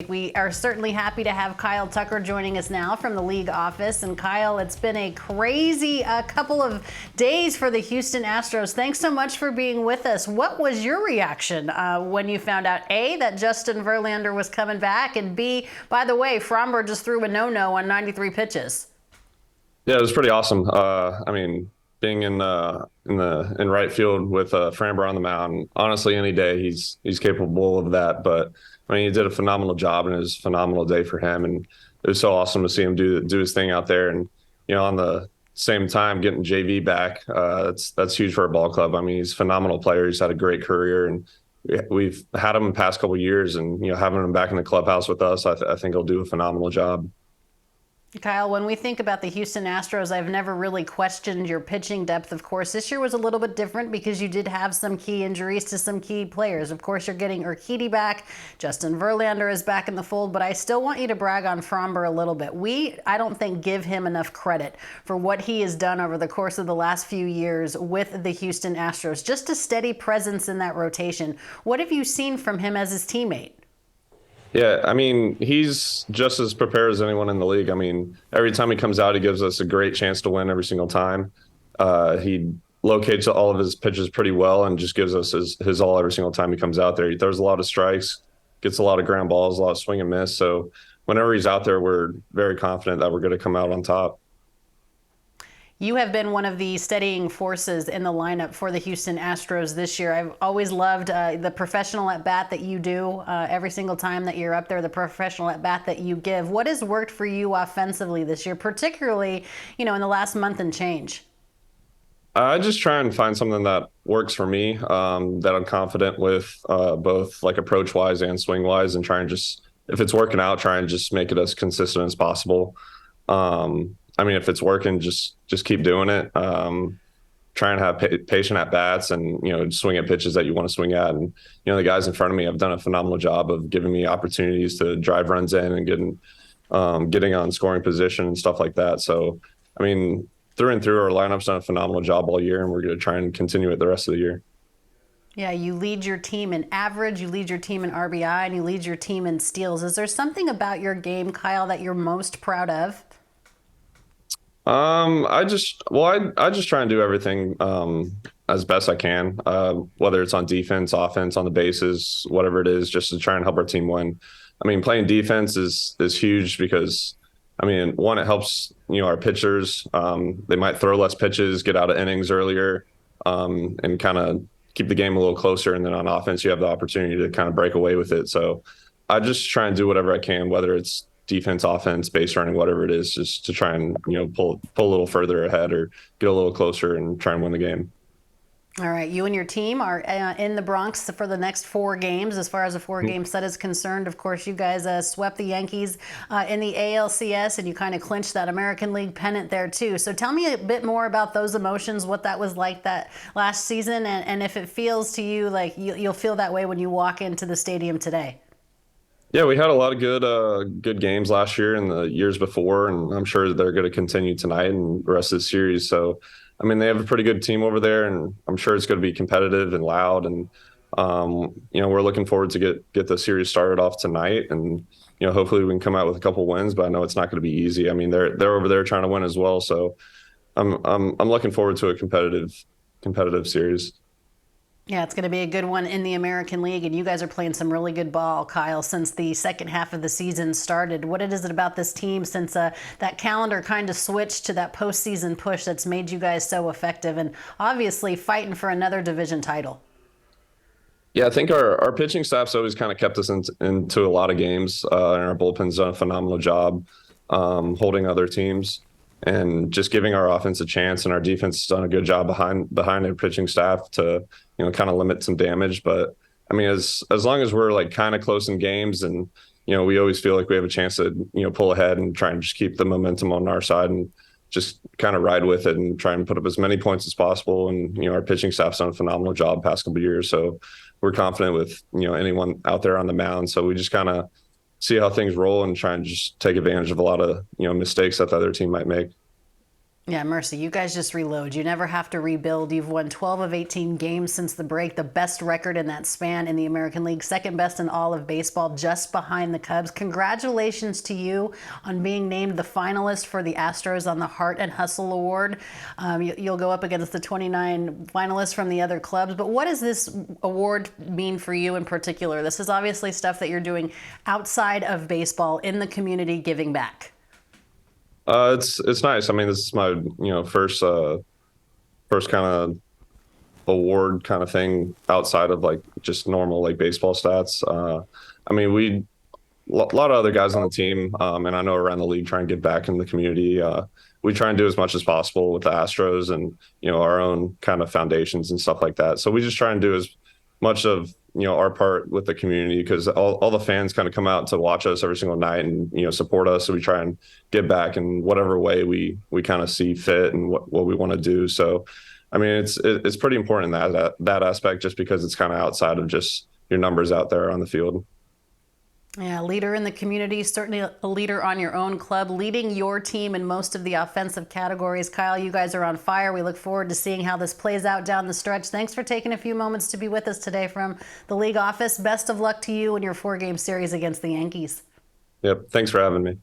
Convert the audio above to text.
We are certainly happy to have Kyle Tucker joining us now from the league office. And Kyle, it's been a crazy couple of days for the Houston Astros. Thanks so much for being with us. What was your reaction when you found out, A, that Justin Verlander was coming back, and B, by the way, Framber just threw a no-no on 93 pitches? Yeah, it was pretty awesome. Being in right field with Framber on the mound, honestly, any day he's capable of that. But I mean, he did a phenomenal job, and it was a phenomenal day for him. And it was so awesome to see him do his thing out there. And on the same time, getting JV back, that's huge for our ball club. I mean, he's a phenomenal player. He's had a great career, and we've had him the past couple of years. And having him back in the clubhouse with us, I think he'll do a phenomenal job. Kyle, when we think about the Houston Astros, I've never really questioned your pitching depth. Of course, this year was a little bit different because you did have some key injuries to some key players. Of course, you're getting Urquidy back. Justin Verlander is back in the fold, but I still want you to brag on Framber a little bit. I don't think, give him enough credit for what he has done over the course of the last few years with the Houston Astros. Just a steady presence in that rotation. What have you seen from him as his teammate? Yeah, I mean, he's just as prepared as anyone in the league. I mean, every time he comes out, he gives us a great chance to win every single time. He locates all of his pitches pretty well and just gives us his all every single time he comes out there. He throws a lot of strikes, gets a lot of ground balls, a lot of swing and miss. So whenever he's out there, we're very confident that we're going to come out on top. You have been one of the steadying forces in the lineup for the Houston Astros this year. I've always loved the professional at-bat that you do every single time that you're up there, the professional at-bat that you give. What has worked for you offensively this year, particularly, in the last month and change? I just try and find something that works for me, that I'm confident with, both like approach-wise and swing-wise, and try and just, if it's working out, try and just make it as consistent as possible. I mean, if it's working, just keep doing it. Try and have patient at bats, and swing at pitches that you want to swing at. And the guys in front of me have done a phenomenal job of giving me opportunities to drive runs in and getting on scoring position and stuff like that. So, I mean, through and through, our lineup's done a phenomenal job all year, and we're going to try and continue it the rest of the year. Yeah, you lead your team in average, you lead your team in RBI, and you lead your team in steals. Is there something about your game, Kyle, that you're most proud of? I just try and do everything as best I can, whether it's on defense, offense, on the bases, whatever it is, just to try and help our team win. I mean, playing defense is huge because, I mean, one, it helps, our pitchers. They might throw less pitches, get out of innings earlier, and kind of keep the game a little closer. And then on offense, you have the opportunity to kind of break away with it. So I just try and do whatever I can, whether it's defense, offense, base running, whatever it is, just to try and pull a little further ahead or get a little closer and try and win the game. All right, you and your team are in the Bronx for the next 4 games. As far as a 4-game set is concerned, of course, you guys swept the Yankees in the ALCS, and you kind of clinched that American League pennant there too. So tell me a bit more about those emotions, what that was like that last season, and if it feels to you like you'll feel that way when you walk into the stadium today. Yeah, we had a lot of good games last year and the years before, and I'm sure they're going to continue tonight and the rest of the series. So, I mean, they have a pretty good team over there, and I'm sure it's going to be competitive and loud. And we're looking forward to get the series started off tonight, and hopefully we can come out with a couple wins. But I know it's not going to be easy. I mean, they're over there trying to win as well. So, I'm looking forward to a competitive series. Yeah, it's going to be a good one in the American League, and you guys are playing some really good ball, Kyle, since the second half of the season started. What is it about this team since that calendar kind of switched to that postseason push that's made you guys so effective and obviously fighting for another division title? Yeah, I think our pitching staff's always kind of kept us into a lot of games, and our bullpen's done a phenomenal job holding other teams and just giving our offense a chance, and our defense has done a good job behind their pitching staff to kind of limit some damage. But I mean, as long as we're like kind of close in games, and we always feel like we have a chance to pull ahead and try and just keep the momentum on our side and just kind of ride with it and try and put up as many points as possible. And our pitching staff's done a phenomenal job past couple of years, so we're confident with anyone out there on the mound. So we just kind of see how things roll and try and just take advantage of a lot of mistakes that the other team might make. Yeah, Mercy, you guys just reload. You never have to rebuild. You've won 12 of 18 games since the break, the best record in that span in the American League, second best in all of baseball, just behind the Cubs. Congratulations to you on being named the finalist for the Astros on the Heart and Hustle Award. You'll go up against the 29 finalists from the other clubs. But what does this award mean for you in particular? This is obviously stuff that you're doing outside of baseball in the community, giving back. It's nice. I mean, this is my first kind of award kind of thing outside of like just normal like baseball stats. I mean, a lot of other guys on the team, and I know around the league try and give back in the community. We try and do as much as possible with the Astros and our own kind of foundations and stuff like that. So we just try and do as much of our part with the community, because all the fans kind of come out to watch us every single night and support us. So we try and give back in whatever way we kind of see fit and what we want to do. So I mean, it's pretty important in that aspect, just because it's kind of outside of just your numbers out there on the field. Yeah, leader in the community, certainly a leader on your own club, leading your team in most of the offensive categories. Kyle, you guys are on fire. We look forward to seeing how this plays out down the stretch. Thanks for taking a few moments to be with us today from the league office. Best of luck to you in your 4-game series against the Yankees. Yep. Thanks for having me.